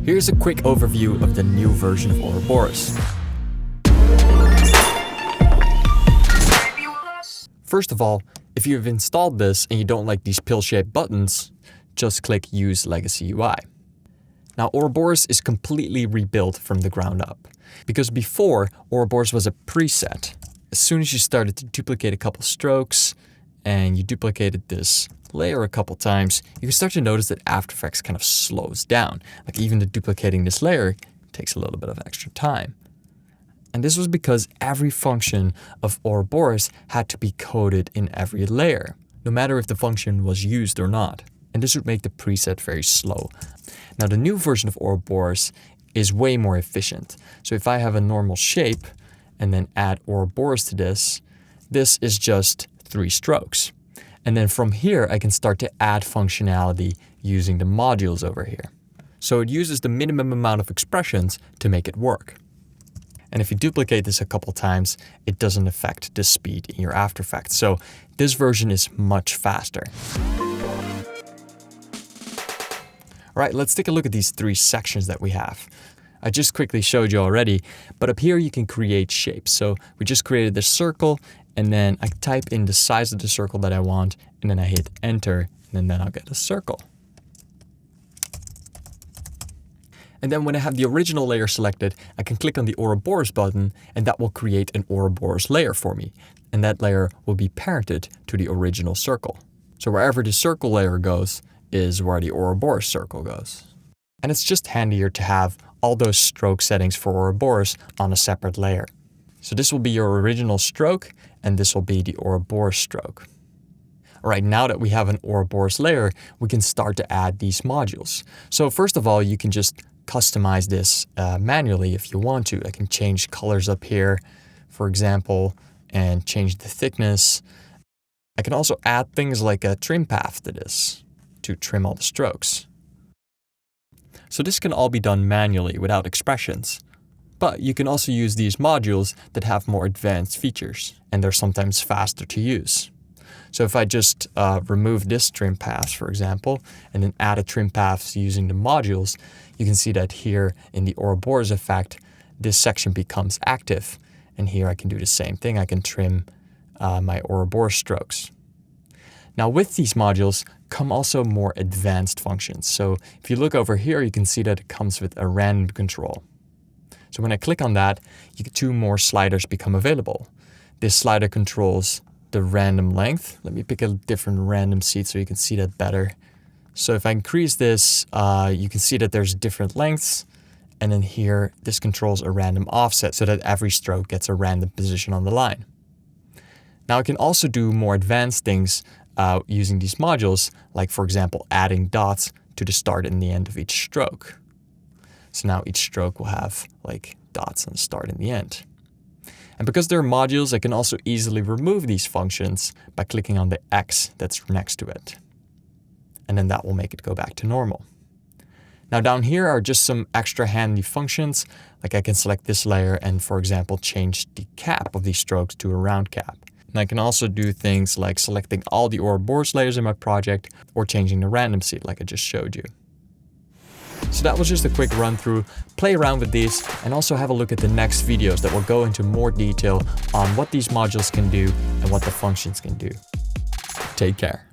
Here's a quick overview of the new version of Ouroboros. First of all, if you've installed this and you don't like these pill-shaped buttons, just click Use Legacy UI. Now, Ouroboros is completely rebuilt from the ground up, because before, Ouroboros was a preset. As soon as you started to duplicate a couple strokes and you duplicated this layer a couple times, you can start to notice that After Effects kind of slows down. Like even the duplicating this layer takes a little bit of extra time. And this was because every function of Ouroboros had to be coded in every layer, no matter if the function was used or not. And this would make the preset very slow. Now the new version of Ouroboros is way more efficient. So if I have a normal shape and then add Ouroboros to this, this is just 3 strokes. And then from here, I can start to add functionality using the modules over here. So it uses the minimum amount of expressions to make it work. And if you duplicate this a couple times, it doesn't affect the speed in your After Effects. So this version is much faster. All right, let's take a look at these 3 sections that we have. I just quickly showed you already, but up here you can create shapes. So we just created this circle, and then I type in the size of the circle that I want, and then I hit enter, and then I'll get a circle. And then when I have the original layer selected, I can click on the Ouroboros button, and that will create an Ouroboros layer for me. And that layer will be parented to the original circle. So wherever the circle layer goes is where the Ouroboros circle goes. And it's just handier to have all those stroke settings for Ouroboros on a separate layer. So this will be your original stroke, and this will be the Ouroboros stroke. All right, now that we have an Ouroboros layer, we can start to add these modules. So first of all, you can just customize this manually if you want to. I can change colors up here, for example, and change the thickness. I can also add things like a trim path to this to trim all the strokes. So this can all be done manually without expressions. But you can also use these modules that have more advanced features, and they're sometimes faster to use. So if I just remove this trim path, for example, and then add a trim path using the modules, you can see that here in the Ouroboros effect, this section becomes active. And here I can do the same thing. I can trim my Ouroboros strokes. Now with these modules come also more advanced functions. So if you look over here, you can see that it comes with a random control. So when I click on that, 2 more sliders become available. This slider controls the random length. Let me pick a different random seed so you can see that better. So if I increase this, you can see that there's different lengths. And then here, this controls a random offset so that every stroke gets a random position on the line. Now I can also do more advanced things using these modules, like for example, adding dots to the start and the end of each stroke. So now each stroke will have like dots on the start and the end. And because they're modules, I can also easily remove these functions by clicking on the X that's next to it. And then that will make it go back to normal. Now down here are just some extra handy functions, like I can select this layer and, for example, change the cap of these strokes to a round cap. And I can also do things like selecting all the Ouroboros layers in my project or changing the random seed like I just showed you. So that was just a quick run through. Play around with these and also have a look at the next videos that will go into more detail on what these modules can do and what the functions can do. Take care.